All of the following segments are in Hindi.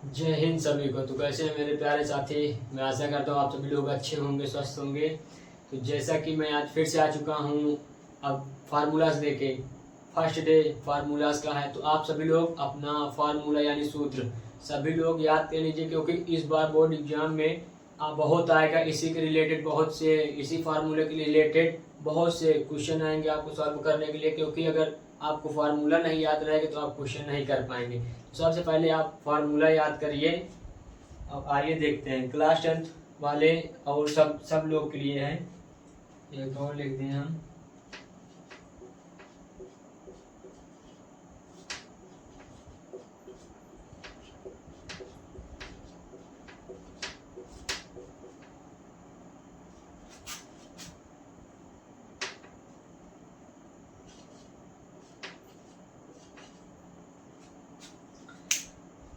जय हिंद सभी को। तो कैसे हैं मेरे प्यारे साथी। मैं आशा करता हूँ आप सभी लोग अच्छे होंगे, स्वस्थ होंगे। तो जैसा कि मैं आज फिर से आ चुका हूँ अब फार्मूलाज देके। फर्स्ट डे फार्मूलाज का है, तो आप सभी लोग अपना फार्मूला यानी सूत्र सभी लोग याद कर लीजिए, क्योंकि इस बार बोर्ड एग्जाम में बहुत आएगा इसी के रिलेटेड, बहुत से इसी फार्मूले के रिलेटेड बहुत से क्वेश्चन आएंगे आपको सॉल्व करने के लिए। क्योंकि अगर आपको फार्मूला नहीं याद रहेगा तो आप क्वेश्चन नहीं कर पाएंगे। सबसे पहले आप फार्मूला याद करिए। अब आइए देखते हैं क्लास 10th वाले और सब लोग के लिए है। एक और लिख दें हम।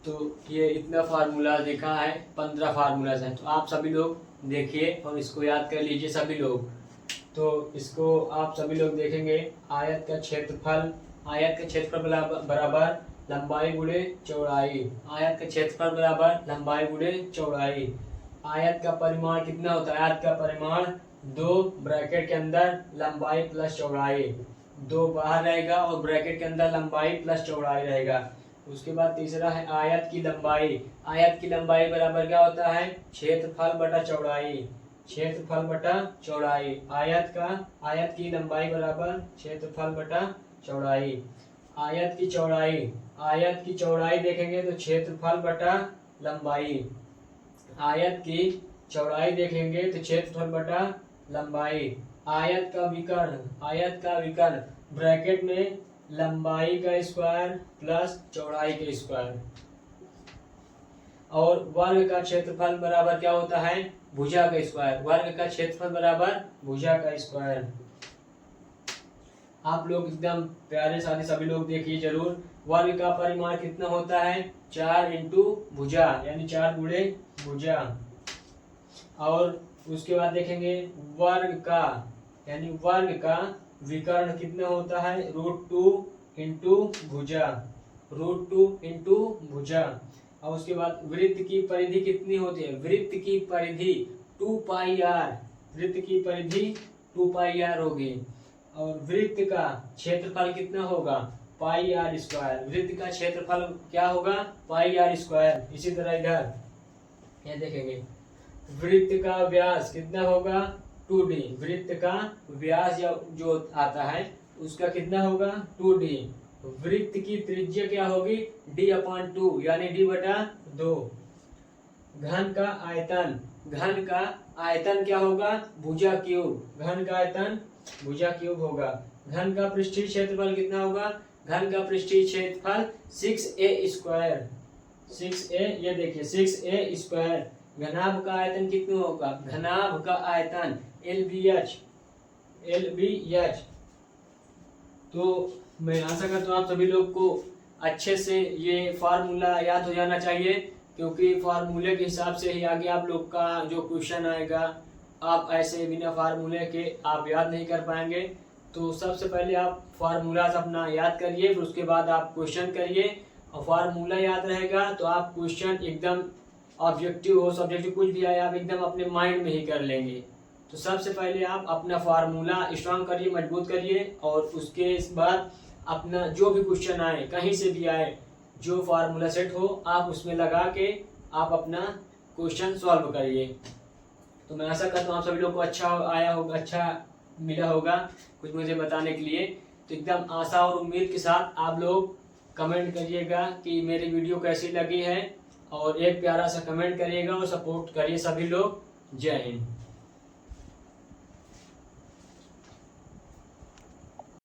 तो ये इतना फार्मूला देखा है, 15 फार्मूलाज हैं। तो आप सभी लोग देखिए और इसको याद कर लीजिए सभी लोग। तो इसको आप सभी लोग देखेंगे। आयत का क्षेत्रफल बराबर लंबाई गुणे चौड़ाई। आयत का क्षेत्रफल बराबर लंबाई गुणे चौड़ाई। आयत का परिमाण कितना होता है? आयत का परिमाण 2 ब्रैकेट के अंदर लंबाई प्लस चौड़ाई, 2 बाहर रहेगा और ब्रैकेट के अंदर लंबाई प्लस चौड़ाई रहेगा। उसके बाद तीसरा है आयत की लंबाई। आयत की लंबाई बराबर क्या होता है? क्षेत्रफल बटा चौड़ाई। क्षेत्रफल बटा चौड़ाई। आयत की लंबाई बराबर क्षेत्रफल बटा चौड़ाई। आयत की चौड़ाई देखेंगे तो क्षेत्रफल बटा लंबाई। आयत की चौड़ाई देखेंगे तो क्षेत्रफल बटा लंबाई। आयत का विकर्ण ब्रैकेट में लंबाई का स्क्वायर प्लस चौड़ाई का स्क्वायर। और वर्ग का क्षेत्रफल बराबर क्या होता है? भुजा का स्क्वायर। वर्ग का क्षेत्रफल बराबर भुजा का स्क्वायर। आप लोग एकदम प्यारे साथी सभी लोग देखिए जरूर। वर्ग का परिमाण कितना होता है? 4 इंटू भुजा यानी 4 गुणे भुजा। और उसके बाद देखेंगे वर्ग का विकर्ण कितना होता है? √2 इंटू भुजा। √2 इंटू भुजा। और उसके बाद वृत्त की परिधि कितनी होती है? वृत्त की परिधि 2πr। वृत्त की परिधि 2πr होगी। और वृत्त का क्षेत्रफल कितना होगा? πr²। वृत्त का क्षेत्रफल क्या होगा? πr²। इसी तरह इधर ये देखेंगे वृत्त का व्यास कितना होगा? 2d। वृत्त का व्यास जो आता है उसका कितना होगा? 2d। वृत्त की त्रिज्या क्या होगी? d/2 यानी d/2। घन का आयतन क्या होगा? भुजा क्यूब। घन का आयतन भुजा क्यूब होगा। घन का पृष्ठीय क्षेत्रफल कितना होगा? घन का पृष्ठीय क्षेत्रफल 6a²। 6a, ये देखिए 6a²। घनाभ का आयतन कितना होगा? घनाभ का आयतन LBH। तो मैं आशा करता हूँ आप सभी लोग को अच्छे से ये फार्मूला याद हो जाना चाहिए, क्योंकि फार्मूले के हिसाब से ही आगे आप लोग का जो क्वेश्चन आएगा, आप ऐसे बिना फार्मूले के आप याद नहीं कर पाएंगे। तो सबसे पहले आप फार्मूला अपना याद करिए, फिर उसके बाद आप क्वेश्चन करिए। और फार्मूला याद रहेगा तो आप क्वेश्चन एकदम ऑब्जेक्टिव हो सब्जेक्टिव कुछ भी आए आप एकदम अपने माइंड में ही कर लेंगे। तो सबसे पहले आप अपना फार्मूला स्ट्रांग करिए, मजबूत करिए। और उसके बाद अपना जो भी क्वेश्चन आए, कहीं से भी आए, जो फार्मूला सेट हो आप उसमें लगा के आप अपना क्वेश्चन सॉल्व करिए। तो मैं आशा करता हूँ आप सभी लोग को अच्छा आया होगा, अच्छा मिला होगा कुछ मुझे बताने के लिए। तो एकदम आशा और उम्मीद के साथ आप लोग कमेंट करिएगा कि मेरी वीडियो कैसी लगी है, और एक प्यारा सा कमेंट करिएगा और सपोर्ट करिए सभी लोग। जय हिंद।